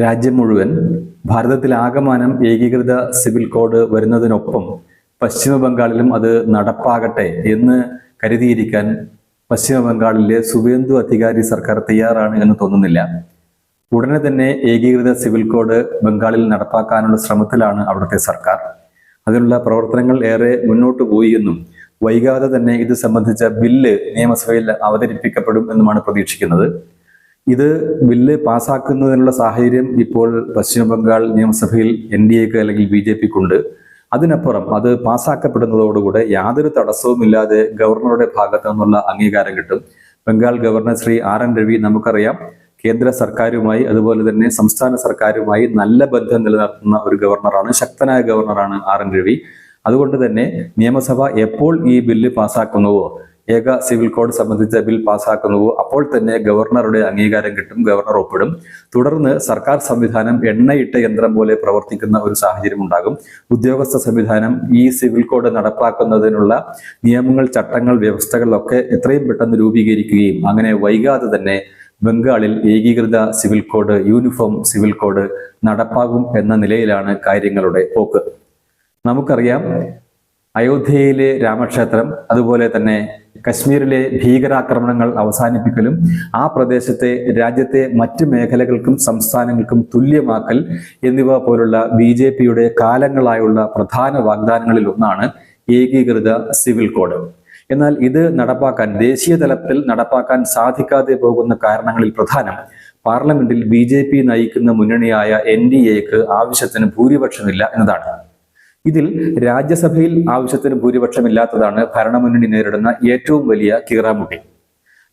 രാജ്യം മുഴുവൻ ഭാരതത്തിലാകമാനം ഏകീകൃത സിവിൽ കോഡ് വരുന്നതിനൊപ്പം പശ്ചിമ ബംഗാളിലും അത് നടപ്പാകട്ടെ എന്ന് കരുതിയിരിക്കാൻ പശ്ചിമ ബംഗാളിലെ സുവേന്ദു അധികാരി സർക്കാർ തയ്യാറാണ് എന്ന് തോന്നുന്നില്ല. ഉടനെ തന്നെ ഏകീകൃത സിവിൽ കോഡ് ബംഗാളിൽ നടപ്പാക്കാനുള്ള ശ്രമത്തിലാണ് അവിടുത്തെ സർക്കാർ. അതിനുള്ള പ്രവർത്തനങ്ങൾ ഏറെ മുന്നോട്ട് പോയി എന്നും വൈകാതെ തന്നെ ഇത് സംബന്ധിച്ച ബില്ല് നിയമസഭയിൽ അവതരിപ്പിക്കപ്പെടും എന്നുമാണ് പ്രതീക്ഷിക്കുന്നത്. ഇത് ബില്ല് പാസ്സാക്കുന്നതിനുള്ള സാഹചര്യം ഇപ്പോൾ പശ്ചിമ ബംഗാൾ നിയമസഭയിൽ NDAക്ക് അല്ലെങ്കിൽ BJPക്കുണ്ട്. അതിനപ്പുറം അത് പാസ്സാക്കപ്പെടുന്നതോടുകൂടെ യാതൊരു തടസ്സവുമില്ലാതെ ഗവർണറുടെ ഭാഗത്തു നിന്നുള്ള അംഗീകാരം കിട്ടും. ബംഗാൾ ഗവർണർ ശ്രീ RN രവി നമുക്കറിയാം കേന്ദ്ര സർക്കാരുമായി അതുപോലെ തന്നെ സംസ്ഥാന സർക്കാരുമായി നല്ല ബന്ധം നിലനിർത്തുന്ന ഒരു ഗവർണറാണ്, ശക്തനായ ഗവർണറാണ് RN രവി. അതുകൊണ്ട് തന്നെ നിയമസഭ എപ്പോൾ ഈ ബില്ല് പാസ്സാക്കുന്നുവോ, ഏക സിവിൽ കോഡ് സംബന്ധിച്ച ബിൽ പാസ്സാക്കുന്നുവോ അപ്പോൾ തന്നെ ഗവർണറുടെ അംഗീകാരം കിട്ടും, ഗവർണർ ഒപ്പിടും. തുടർന്ന് സർക്കാർ സംവിധാനം എണ്ണയിട്ട യന്ത്രം പോലെ പ്രവർത്തിക്കുന്ന ഒരു സാഹചര്യം ഉണ്ടാകും. ഉദ്യോഗസ്ഥ സംവിധാനം ഈ സിവിൽ കോഡ് നടപ്പാക്കുന്നതിനുള്ള നിയമങ്ങൾ, ചട്ടങ്ങൾ, വ്യവസ്ഥകളൊക്കെ എത്രയും പെട്ടെന്ന് രൂപീകരിക്കുകയും അങ്ങനെ വൈകാതെ തന്നെ ബംഗാളിൽ ഏകീകൃത civil code, uniform civil code നടപ്പാകും എന്ന നിലയിലാണ് കാര്യങ്ങളുടെ പോക്ക്. നമുക്കറിയാം അയോധ്യയിലെ രാമക്ഷേത്രം, അതുപോലെ തന്നെ കശ്മീരിലെ ഭീകരാക്രമണങ്ങൾ അവസാനിപ്പിക്കലും ആ പ്രദേശത്തെ രാജ്യത്തെ മറ്റ് മേഖലകൾക്കും സംസ്ഥാനങ്ങൾക്കും തുല്യമാക്കൽ എന്നിവ പോലുള്ള BJPയുടെ കാലങ്ങളായുള്ള പ്രധാന വാഗ്ദാനങ്ങളിൽ ഒന്നാണ് ഏകീകൃത സിവിൽ കോഡ്. എന്നാൽ ഇത് നടപ്പാക്കാൻ, ദേശീയ തലത്തിൽ നടപ്പാക്കാൻ സാധിക്കാതെ പോകുന്ന കാരണങ്ങളിൽ പ്രധാനം പാർലമെന്റിൽ BJP നയിക്കുന്ന മുന്നണിയായ NDAക്ക് ആവശ്യത്തിന് ഭൂരിപക്ഷമില്ല എന്നതാണ്. ഇതിൽ രാജ്യസഭയിൽ ആവശ്യത്തിന് ഭൂരിപക്ഷമില്ലാത്തതാണ് ഭരണമുന്നണി നേരിടുന്ന ഏറ്റവും വലിയ കീറാമുട്ടി.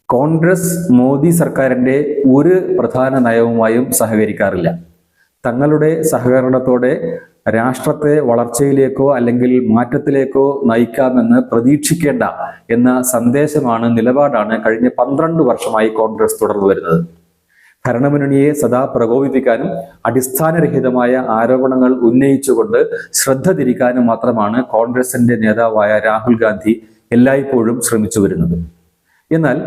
കോൺഗ്രസ് മോദി സർക്കാരിന്റെ ഒരു പ്രധാന നയവുമായും സഹകരിക്കാറില്ല. തങ്ങളുടെ സഹകരണത്തോടെ രാഷ്ട്രത്തെ വളർച്ചയിലേക്കോ അല്ലെങ്കിൽ മാറ്റത്തിലേക്കോ നയിക്കാമെന്ന് പ്രതീക്ഷിക്കേണ്ട എന്ന സന്ദേശമാണ്, നിലപാടാണ് കഴിഞ്ഞ 12 വർഷമായി കോൺഗ്രസ് തുടർന്നു വരുന്നത്. ഭരണമുന്നണിയെ സദാ പ്രകോപിപ്പിക്കാനും അടിസ്ഥാനരഹിതമായ ആരോപണങ്ങൾ ഉന്നയിച്ചുകൊണ്ട് ശ്രദ്ധ തിരിക്കാനും മാത്രമാണ് കോൺഗ്രസിന്റെ നേതാവായ രാഹുൽ ഗാന്ധി എല്ലായ്പ്പോഴും ശ്രമിച്ചു വരുന്നത്. എന്നാൽ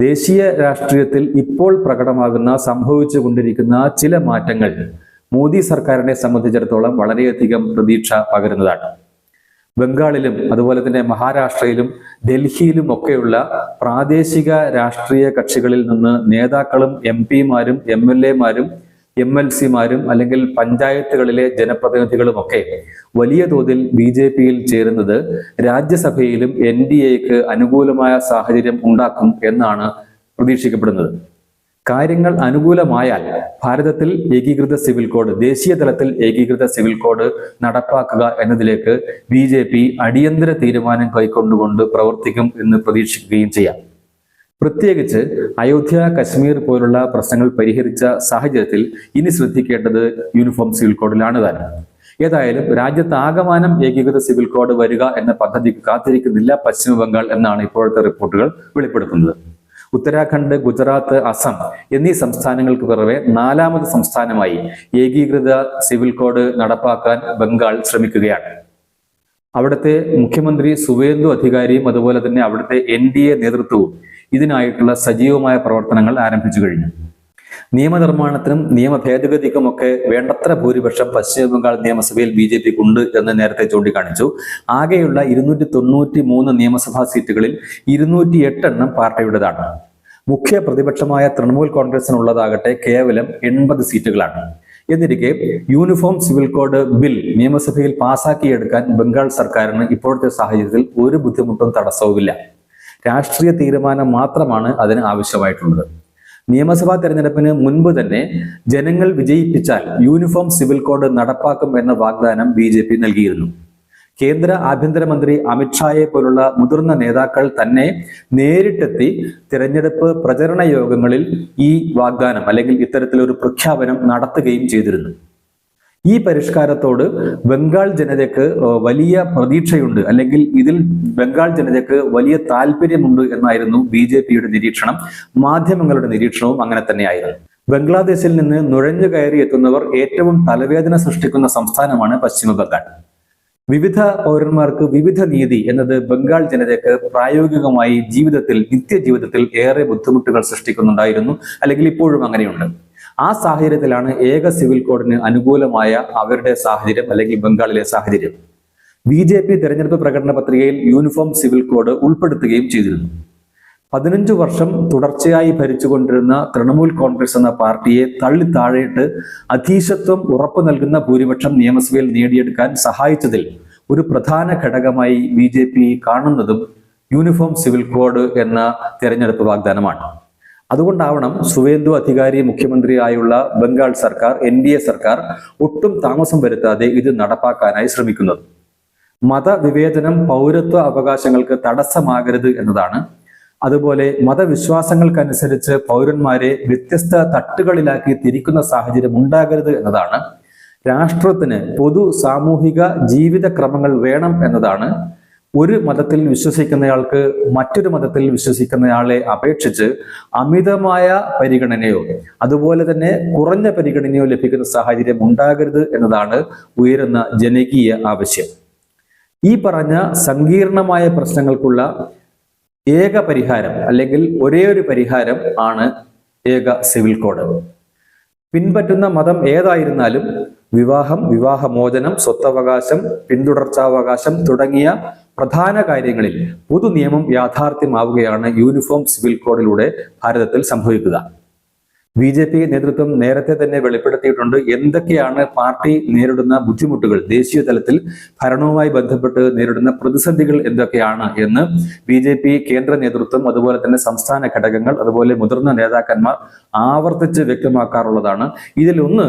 ദേശീയ രാഷ്ട്രീയത്തിൽ ഇപ്പോൾ പ്രകടമാകുന്ന, സംഭവിച്ചു കൊണ്ടിരിക്കുന്ന ചില മാറ്റങ്ങൾ മോദി സർക്കാരിനെ സംബന്ധിച്ചിടത്തോളം വളരെയധികം പ്രതീക്ഷ പകരുന്നതാണ്. ബംഗാളിലും അതുപോലെ തന്നെ മഹാരാഷ്ട്രയിലും ഡൽഹിയിലും ഒക്കെയുള്ള പ്രാദേശിക രാഷ്ട്രീയ കക്ഷികളിൽ നിന്ന് നേതാക്കളും MP-മാരും MLA-മാരും MLC-മാരും അല്ലെങ്കിൽ പഞ്ചായത്തുകളിലെ ജനപ്രതിനിധികളുമൊക്കെ വലിയ തോതിൽ BJPയിൽ ചേരുന്നത് രാജ്യസഭയിലും NDAക്ക് അനുകൂലമായ സാഹചര്യം ഉണ്ടാക്കും എന്നാണ് പ്രതീക്ഷിക്കപ്പെടുന്നത്. കാര്യങ്ങൾ അനുകൂലമായാൽ ഭാരതത്തിൽ ഏകീകൃത സിവിൽ കോഡ്, ദേശീയ തലത്തിൽ ഏകീകൃത സിവിൽ കോഡ് നടപ്പാക്കുക എന്നതിലേക്ക് BJP അടിയന്തര തീരുമാനം കൈക്കൊണ്ടുകൊണ്ട് പ്രവർത്തിക്കും എന്ന് പ്രതീക്ഷിക്കുകയും ചെയ്യാം. പ്രത്യേകിച്ച് അയോധ്യ, കശ്മീർ പോലുള്ള പ്രശ്നങ്ങൾ പരിഹരിച്ച സാഹചര്യത്തിൽ ഇനി ശ്രദ്ധിക്കേണ്ടത് യൂണിഫോം സിവിൽ കോഡിലാണ് താനും. ഏതായാലും രാജ്യത്താകമാനം ഏകീകൃത സിവിൽ കോഡ് വരിക എന്ന പദ്ധതിക്ക് കാത്തിരിക്കുന്നില്ല പശ്ചിമ ബംഗാൾ എന്നാണ് ഇപ്പോഴത്തെ റിപ്പോർട്ടുകൾ വെളിപ്പെടുത്തുന്നത്. ഉത്തരാഖണ്ഡ്, ഗുജറാത്ത്, അസം എന്നീ സംസ്ഥാനങ്ങൾക്ക് പുറമെ 4ാമത് സംസ്ഥാനമായി ഏകീകൃത സിവിൽ കോഡ് നടപ്പാക്കാൻ ബംഗാൾ ശ്രമിക്കുകയാണ്. അവിടുത്തെ മുഖ്യമന്ത്രി സുവേന്ദു അധികാരിയും അതുപോലെ തന്നെ അവിടുത്തെ NDA നേതൃത്വവും ഇതിനായിട്ടുള്ള സജീവമായ പ്രവർത്തനങ്ങൾ ആരംഭിച്ചു കഴിഞ്ഞു. നിയമനിർമ്മാണത്തിനും നിയമ ഭേദഗതിക്കുമൊക്കെ വേണ്ടത്ര ഭൂരിപക്ഷം പശ്ചിമ ബംഗാൾ നിയമസഭയിൽ BJPക്കുണ്ട് എന്ന് നേരത്തെ ചൂണ്ടിക്കാണിച്ചു. ആകെയുള്ള 293 നിയമസഭാ സീറ്റുകളിൽ 208 എണ്ണം പാർട്ടിയുടേതാണ്. മുഖ്യ പ്രതിപക്ഷമായ തൃണമൂൽ കോൺഗ്രസിനുള്ളതാകട്ടെ കേവലം 80 സീറ്റുകളാണ്. എന്നിരിക്കെ യൂണിഫോം സിവിൽ കോഡ് ബിൽ നിയമസഭയിൽ പാസാക്കിയെടുക്കാൻ ബംഗാൾ സർക്കാരിന് ഇപ്പോഴത്തെ സാഹചര്യത്തിൽ ഒരു ബുദ്ധിമുട്ടും തടസ്സവുമില്ല. രാഷ്ട്രീയ തീരുമാനം മാത്രമാണ് അതിന് ആവശ്യമായിട്ടുള്ളത്. നിയമസഭാ തെരഞ്ഞെടുപ്പിന് മുൻപ് തന്നെ ജനങ്ങൾ വിജയിപ്പിച്ചാൽ യൂണിഫോം സിവിൽ കോഡ് നടപ്പാക്കും എന്ന വാഗ്ദാനം BJP നൽകിയിരുന്നു. കേന്ദ്ര ആഭ്യന്തരമന്ത്രി അമിത്ഷായെ പോലുള്ള മുതിർന്ന നേതാക്കൾ തന്നെ നേരിട്ടെത്തി തിരഞ്ഞെടുപ്പ് പ്രചരണ യോഗങ്ങളിൽ ഈ വാഗ്ദാനം അല്ലെങ്കിൽ ഇത്തരത്തിലൊരു പ്രഖ്യാപനം നടത്തുകയും ചെയ്തിരുന്നു. ഈ പരിഷ്കാരത്തോട് ബംഗാൾ ജനതയ്ക്ക് വലിയ പ്രതീക്ഷയുണ്ട്, അല്ലെങ്കിൽ ഇതിൽ ബംഗാൾ ജനതയ്ക്ക് വലിയ താല്പര്യമുണ്ട് എന്നായിരുന്നു BJPയുടെ നിരീക്ഷണം. മാധ്യമങ്ങളുടെ നിരീക്ഷണവും അങ്ങനെ തന്നെയായിരുന്നു. ബംഗ്ലാദേശിൽ നിന്ന് നുഴഞ്ഞു കയറി എത്തുന്നവർ ഏറ്റവും തലവേദന സൃഷ്ടിക്കുന്ന സംസ്ഥാനമാണ് പശ്ചിമ ബംഗാൾ. വിവിധ പൗരന്മാർക്ക് വിവിധ നീതി എന്നത് ബംഗാൾ ജനതയ്ക്ക് പ്രായോഗികമായി ജീവിതത്തിൽ, നിത്യജീവിതത്തിൽ ഏറെ ബുദ്ധിമുട്ടുകൾ സൃഷ്ടിക്കുന്നുണ്ടായിരുന്നു, അല്ലെങ്കിൽ ഇപ്പോഴും അങ്ങനെയുണ്ട്. ആ സാഹചര്യത്തിലാണ് ഏക സിവിൽ കോഡിന് അനുകൂലമായ അവരുടെ സാഹചര്യം അല്ലെങ്കിൽ ബംഗാളിലെ സാഹചര്യം. BJP തെരഞ്ഞെടുപ്പ് പ്രകടന പത്രികയിൽ യൂണിഫോം സിവിൽ കോഡ് ഉൾപ്പെടുത്തുകയും ചെയ്തിരുന്നു. 15 വർഷം തുടർച്ചയായി ഭരിച്ചുകൊണ്ടിരുന്ന തൃണമൂൽ കോൺഗ്രസ് എന്ന പാർട്ടിയെ തള്ളി താഴെയിട്ട് അധീശത്വം ഉറപ്പു നൽകുന്ന ഭൂരിപക്ഷം നിയമസഭയിൽ നേടിയെടുക്കാൻ സഹായിച്ചതിൽ ഒരു പ്രധാന ഘടകമായി BJP കാണുന്നതും യൂണിഫോം സിവിൽ കോഡ് എന്ന തെരഞ്ഞെടുപ്പ് വാഗ്ദാനമാണ്. അതുകൊണ്ടാവണം സുവേന്ദു അധികാരി മുഖ്യമന്ത്രിയായുള്ള ബംഗാൾ സർക്കാർ, NDA സർക്കാർ ഒട്ടും താമസം വരുത്താതെ ഇത് നടപ്പാക്കാനായി ശ്രമിക്കുന്നത്. മതവിവേചനം പൗരത്വ അവകാശങ്ങൾക്ക് തടസ്സമാകരുത് എന്നതാണ്. അതുപോലെ മതവിശ്വാസങ്ങൾക്കനുസരിച്ച് പൗരന്മാരെ വ്യത്യസ്ത തട്ടുകളിലാക്കി തിരിക്കുന്ന സാഹചര്യം ഉണ്ടാകരുത് എന്നതാണ്. രാഷ്ട്രത്തിന് പൊതു സാമൂഹിക ജീവിതക്രമങ്ങൾ വേണം എന്നതാണ്. ഒരു മതത്തിൽ വിശ്വസിക്കുന്നയാൾക്ക് മറ്റൊരു മതത്തിൽ വിശ്വസിക്കുന്നയാളെ അപേക്ഷിച്ച് അമിതമായ പരിഗണനയോ അതുപോലെ തന്നെ കുറഞ്ഞ പരിഗണനയോ ലഭിക്കുന്ന സാഹചര്യം ഉണ്ടാകരുത് എന്നതാണ് ഉയരുന്ന ജനകീയ ആവശ്യം. ഈ പറഞ്ഞ സങ്കീർണമായ പ്രശ്നങ്ങൾക്കുള്ള ഏക പരിഹാരം അല്ലെങ്കിൽ ഒരേ ഒരു പരിഹാരം ആണ് ഏക സിവിൽ കോഡ്. പിൻപറ്റുന്ന മതം ഏതായിരുന്നാലും വിവാഹം, വിവാഹമോചനം, സ്വത്തവകാശം, പിന്തുടർച്ചാവകാശം തുടങ്ങിയ പ്രധാന കാര്യങ്ങളിൽ പൊതു നിയമം യാഥാർത്ഥ്യമാവുകയാണ് യൂണിഫോം സിവിൽ കോഡിലൂടെ ഭാരതത്തിൽ സംഭവിക്കുക. BJP നേതൃത്വം നേരത്തെ തന്നെ വെളിപ്പെടുത്തിയിട്ടുണ്ട് എന്തൊക്കെയാണ് പാർട്ടി നേരിടുന്ന ബുദ്ധിമുട്ടുകൾ, ദേശീയ തലത്തിൽ ഭരണവുമായി ബന്ധപ്പെട്ട് നേരിടുന്ന പ്രതിസന്ധികൾ എന്തൊക്കെയാണ് എന്ന് BJP കേന്ദ്ര നേതൃത്വം അതുപോലെ തന്നെ സംസ്ഥാന ഘടകങ്ങൾ അതുപോലെ മുതിർന്ന നേതാക്കന്മാർ ആവർത്തിച്ച് വ്യക്തമാക്കാറുള്ളതാണ്. ഇതിലൊന്ന്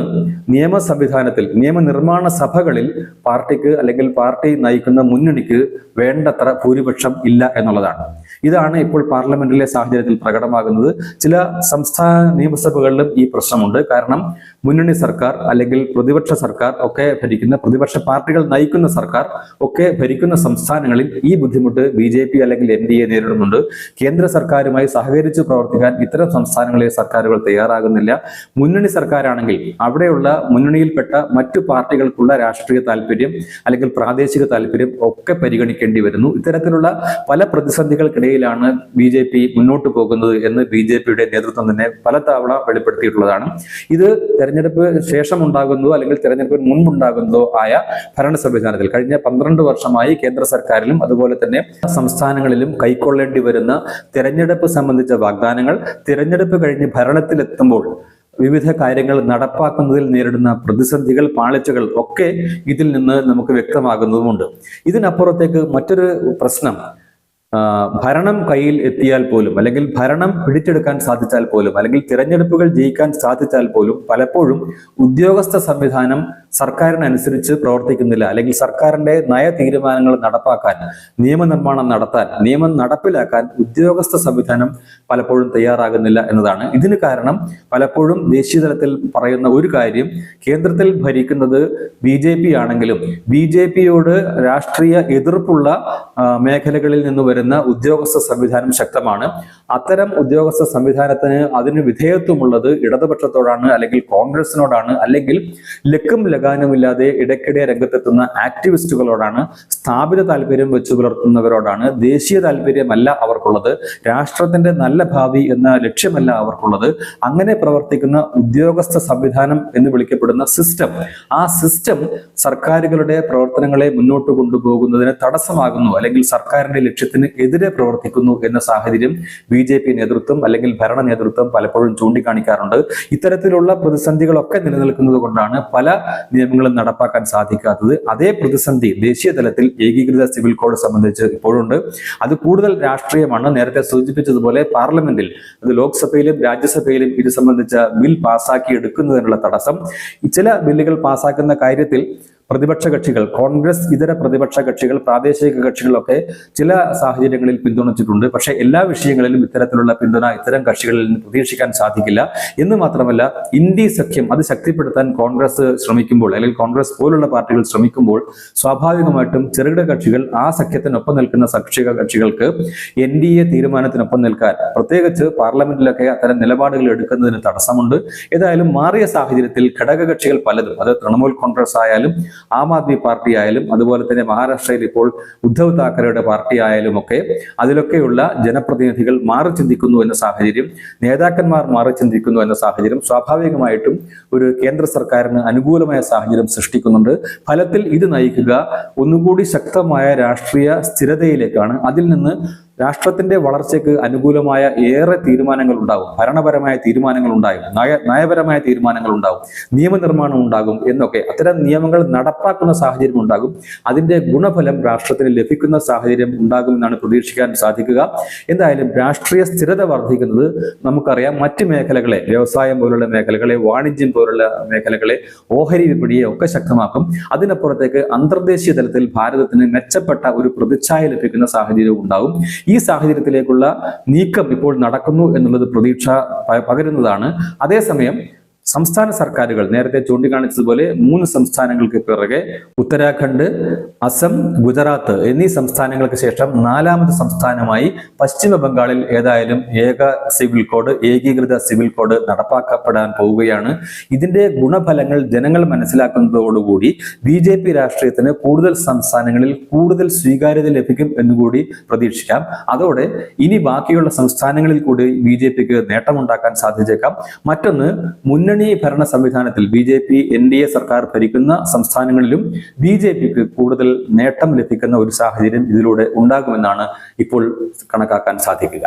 നിയമ സംവിധാനത്തിൽ, നിയമനിർമ്മാണ സഭകളിൽ പാർട്ടിക്ക് അല്ലെങ്കിൽ പാർട്ടി നയിക്കുന്ന മുന്നണിക്ക് വേണ്ടത്ര ഭൂരിപക്ഷം ഇല്ല എന്നുള്ളതാണ്. ഇതാണ് ഇപ്പോൾ പാർലമെന്റിലെ സാഹചര്യത്തിൽ പ്രകടമാകുന്നത്. ചില സംസ്ഥാന നിയമസഭകളിലും ഈ പ്രശ്നമുണ്ട്. കാരണം മുന്നണി സർക്കാർ അല്ലെങ്കിൽ പ്രതിപക്ഷ സർക്കാർ ഒക്കെ ഭരിക്കുന്ന, പ്രതിപക്ഷ പാർട്ടികൾ നയിക്കുന്ന സർക്കാർ ഒക്കെ ഭരിക്കുന്ന സംസ്ഥാനങ്ങളിൽ ഈ ബുദ്ധിമുട്ട് BJP അല്ലെങ്കിൽ NDA നേരിടുന്നുണ്ട്. കേന്ദ്ര സർക്കാരുമായി സഹകരിച്ച് പ്രവർത്തിക്കാൻ ഇത്തരം സംസ്ഥാനങ്ങളിലെ സർക്കാരുകൾ തയ്യാറാകുന്നില്ല. മുന്നണി സർക്കാരാണെങ്കിൽ അവിടെയുള്ള മുന്നണിയിൽപ്പെട്ട മറ്റു പാർട്ടികൾക്കുള്ള രാഷ്ട്രീയ താല്പര്യം അല്ലെങ്കിൽ പ്രാദേശിക താല്പര്യം ഒക്കെ പരിഗണിക്കേണ്ടി വരുന്നു. ഇത്തരത്തിലുള്ള പല പ്രതിസന്ധികൾക്കിടയിലാണ് BJP മുന്നോട്ട് പോകുന്നത് എന്ന് BJPയുടെ നേതൃത്വം തന്നെ പലതവണ വെളിപ്പെടുത്തിയിട്ടുള്ളതാണ്. ഇത് തെരഞ്ഞെടുപ്പ് ശേഷം ഉണ്ടാകുന്നതോ അല്ലെങ്കിൽ തെരഞ്ഞെടുപ്പിന് മുൻപുണ്ടാകുന്നതോ ആയ ഭരണ സംവിധാനത്തിൽ കഴിഞ്ഞ 12 വർഷമായി കേന്ദ്ര സർക്കാരിലും അതുപോലെ തന്നെ സംസ്ഥാനങ്ങളിലും കൈക്കൊള്ളേണ്ടി വരുന്ന തെരഞ്ഞെടുപ്പ് സംബന്ധിച്ച വാഗ്ദാനങ്ങൾ തിരഞ്ഞെടുപ്പ് കഴിഞ്ഞ് ഭരണത്തിലെത്തുമ്പോൾ വിവിധ കാര്യങ്ങൾ നടപ്പാക്കുന്നതിൽ നേരിടുന്ന പ്രതിസന്ധികൾ, പാളിച്ചകൾ ഒക്കെ ഇതിൽ നിന്ന് നമുക്ക് വ്യക്തമാകുന്നതുമുണ്ട്. ഇതിനപ്പുറത്തേക്ക് മറ്റൊരു പ്രശ്നം, ഭരണം കയ്യിൽ എത്തിയാൽ പോലും അല്ലെങ്കിൽ ഭരണം പിടിച്ചെടുക്കാൻ സാധിച്ചാൽ പോലും അല്ലെങ്കിൽ തിരഞ്ഞെടുപ്പുകൾ ജയിക്കാൻ സാധിച്ചാൽ പോലും പലപ്പോഴും ഉദ്യോഗസ്ഥ സംവിധാനം സർക്കാരിനനുസരിച്ച് പ്രവർത്തിക്കുന്നില്ല. അല്ലെങ്കിൽ സർക്കാരിന്റെ നയ തീരുമാനങ്ങൾ നടപ്പാക്കാൻ, നിയമനിർമ്മാണം നടത്താൻ, നിയമം നടപ്പിലാക്കാൻ ഉദ്യോഗസ്ഥ സംവിധാനം പലപ്പോഴും തയ്യാറാകുന്നില്ല എന്നതാണ്. ഇതിന് കാരണം പലപ്പോഴും ദേശീയ തലത്തിൽ പറയുന്ന ഒരു കാര്യം, കേന്ദ്രത്തിൽ ഭരിക്കുന്നത് BJP ആണെങ്കിലും BJPയോട് രാഷ്ട്രീയ എതിർപ്പുള്ള മേഖലകളിൽ നിന്ന് വരുന്ന ഉദ്യോഗസ്ഥ സംവിധാനം ശക്തമാണ്. അത്തരം ഉദ്യോഗസ്ഥ സംവിധാനത്തിന് അതിന് വിധേയത്വമുള്ളത് ഇടതുപക്ഷത്തോടാണ് അല്ലെങ്കിൽ കോൺഗ്രസിനോടാണ് അല്ലെങ്കിൽ ലക്കും ലഗാനുമില്ലാതെ ഇടയ്ക്കിടെ രംഗത്തെത്തുന്ന ആക്ടിവിസ്റ്റുകളോടാണ്, സ്ഥാപിത താല്പര്യം വെച്ചു പുലർത്തുന്നവരോടാണ്. ദേശീയ താല്പര്യമല്ല അവർക്കുള്ളത്, രാഷ്ട്രത്തിന്റെ നല്ല ഭാവി എന്ന ലക്ഷ്യമല്ല അവർക്കുള്ളത്. അങ്ങനെ പ്രവർത്തിക്കുന്ന ഉദ്യോഗസ്ഥ സംവിധാനം എന്ന് വിളിക്കപ്പെടുന്ന സിസ്റ്റം, ആ സിസ്റ്റം സർക്കാരുകളുടെ പ്രവർത്തനങ്ങളെ മുന്നോട്ട് കൊണ്ടുപോകുന്നതിന് തടസ്സമാകുന്നു അല്ലെങ്കിൽ സർക്കാരിന്റെ ലക്ഷ്യത്തിന് എതിരെ പ്രവർത്തിക്കുന്നു എന്ന സാഹചര്യം BJP നേതൃത്വം അല്ലെങ്കിൽ ഭരണ നേതൃത്വം പലപ്പോഴും ചൂണ്ടിക്കാണിക്കാറുണ്ട്. ഇത്തരത്തിലുള്ള പ്രതിസന്ധികളൊക്കെ നിലനിൽക്കുന്നത് കൊണ്ടാണ് പല നിയമങ്ങളും നടപ്പാക്കാൻ സാധിക്കാത്തത്. അതേ പ്രതിസന്ധി ദേശീയ തലത്തിൽ ഏകീകൃത സിവിൽ കോഡ് സംബന്ധിച്ച് ഇപ്പോഴുണ്ട്. അത് കൂടുതൽ രാഷ്ട്രീയമാണ്. നേരത്തെ സൂചിപ്പിച്ചതുപോലെ പാർലമെന്റിൽ, അത് ലോക്സഭയിലും രാജ്യസഭയിലും ഇത് സംബന്ധിച്ച ബിൽ പാസാക്കി എടുക്കുന്നതിനുള്ള തടസ്സം, ചില ബില്ലുകൾ പാസാക്കുന്ന കാര്യത്തിൽ പ്രതിപക്ഷ കക്ഷികൾ, കോൺഗ്രസ് ഇതര പ്രതിപക്ഷ കക്ഷികൾ, പ്രാദേശിക കക്ഷികളൊക്കെ ചില സാഹചര്യങ്ങളിൽ പിന്തുണച്ചിട്ടുണ്ട്. പക്ഷെ എല്ലാ വിഷയങ്ങളിലും ഇത്തരത്തിലുള്ള പിന്തുണ ഇത്തരം കക്ഷികളിൽ നിന്ന് പ്രതീക്ഷിക്കാൻ സാധിക്കില്ല. എന്ന് മാത്രമല്ല, ഇന്ത്യ സഖ്യം അത് ശക്തിപ്പെടുത്താൻ കോൺഗ്രസ് ശ്രമിക്കുമ്പോൾ അല്ലെങ്കിൽ കോൺഗ്രസ് പോലുള്ള പാർട്ടികൾ ശ്രമിക്കുമ്പോൾ സ്വാഭാവികമായിട്ടും ചെറുകിട കക്ഷികൾ ആ സഖ്യത്തിനൊപ്പം നിൽക്കുന്ന കക്ഷികൾക്ക് NDA തീരുമാനത്തിനൊപ്പം നിൽക്കാൻ, പ്രത്യേകിച്ച് പാർലമെന്റിലൊക്കെ അത്തരം നിലപാടുകൾ എടുക്കുന്നതിന് തടസ്സമുണ്ട്. ഏതായാലും മാറിയ സാഹചര്യത്തിൽ ഘടകകക്ഷികൾ പലതും, അത് തൃണമൂൽ കോൺഗ്രസ് ആയാലും ആം ആദ്മി പാർട്ടി ആയാലും അതുപോലെ തന്നെ മഹാരാഷ്ട്രയിൽ ഇപ്പോൾ ഉദ്ധവ് താക്കറെയുടെ പാർട്ടി ആയാലും ഒക്കെ അതിലൊക്കെയുള്ള ജനപ്രതിനിധികൾ മാറി ചിന്തിക്കുന്നു എന്ന സാഹചര്യം, നേതാക്കന്മാർ മാറി ചിന്തിക്കുന്നു എന്ന സാഹചര്യം സ്വാഭാവികമായിട്ടും ഒരു കേന്ദ്ര സർക്കാരിന് അനുകൂലമായ സാഹചര്യം സൃഷ്ടിക്കുന്നുണ്ട്. ഫലത്തിൽ ഇത് നയിക്കുക ഒന്നുകൂടി ശക്തമായ രാഷ്ട്രീയ സ്ഥിരതയിലേക്കാണ്. അതിൽ നിന്ന് രാഷ്ട്രത്തിന്റെ വളർച്ചയ്ക്ക് അനുകൂലമായ ഏറെ തീരുമാനങ്ങൾ ഉണ്ടാകും, ഭരണപരമായ തീരുമാനങ്ങൾ ഉണ്ടാകും, നയപരമായ തീരുമാനങ്ങൾ ഉണ്ടാകും, നിയമനിർമ്മാണം ഉണ്ടാകും എന്നൊക്കെ അത്തരം നിയമങ്ങൾ നടപ്പാക്കുന്ന സാഹചര്യം ഉണ്ടാകും. അതിന്റെ ഗുണഫലം രാഷ്ട്രത്തിന് ലഭിക്കുന്ന സാഹചര്യം ഉണ്ടാകുമെന്നാണ് പ്രതീക്ഷിക്കാൻ സാധിക്കുക. എന്തായാലും രാഷ്ട്രീയ സ്ഥിരത വർദ്ധിക്കുന്നത് നമുക്കറിയാം. മറ്റ് മേഖലകളെ, വ്യവസായം പോലുള്ള മേഖലകളെ, വാണിജ്യം പോലുള്ള മേഖലകളെ, ഓഹരി വിപണിയെ ഒക്കെ ശക്തമാക്കും. അതിനപ്പുറത്തേക്ക് അന്തർദേശീയ തലത്തിൽ ഭാരതത്തിന് മെച്ചപ്പെട്ട ഒരു പ്രതിച്ഛായ ലഭിക്കുന്ന സാഹചര്യവും ഉണ്ടാകും. ഈ സാഹചര്യത്തിലേക്കുള്ള നീക്കം ഇപ്പോൾ നടക്കുന്നു എന്നുള്ളത് പ്രതീക്ഷ പകരുന്നതാണ്. അതേസമയം സംസ്ഥാന സർക്കാരുകൾ നേരത്തെ ചൂണ്ടിക്കാണിച്ചതുപോലെ 3 സംസ്ഥാനങ്ങൾക്ക് പിറകെ ഉത്തരാഖണ്ഡ്, അസം, ഗുജറാത്ത് എന്നീ സംസ്ഥാനങ്ങൾക്ക് ശേഷം 4ാമത് സംസ്ഥാനമായി പശ്ചിമ ബംഗാളിൽ ഏതായാലും ഏകീകൃത സിവിൽ കോഡ് നടപ്പാക്കപ്പെടാൻ പോവുകയാണ്. ഇതിന്റെ ഗുണഫലങ്ങൾ ജനങ്ങൾ മനസ്സിലാക്കുന്നതോടുകൂടി BJP രാഷ്ട്രീയത്തിന് കൂടുതൽ സംസ്ഥാനങ്ങളിൽ കൂടുതൽ സ്വീകാര്യത ലഭിക്കും എന്നുകൂടി പ്രതീക്ഷിക്കാം. അതോടെ ഇനി ബാക്കിയുള്ള സംസ്ഥാനങ്ങളിൽ കൂടി BJPക്ക് നേട്ടമുണ്ടാക്കാൻ സാധിച്ചേക്കാം. മറ്റൊന്ന്, മുന്നണി ഭരണ സംവിധാനത്തിൽ BJP NDA സർക്കാർ ഭരിക്കുന്ന സംസ്ഥാനങ്ങളിലും BJPക്ക് കൂടുതൽ നേട്ടം ലഭിക്കുന്ന ഒരു സാഹചര്യം ഇതിലൂടെ ഉണ്ടാകുമെന്നാണ് ഇപ്പോൾ കണക്കാക്കാൻ സാധിക്കുക.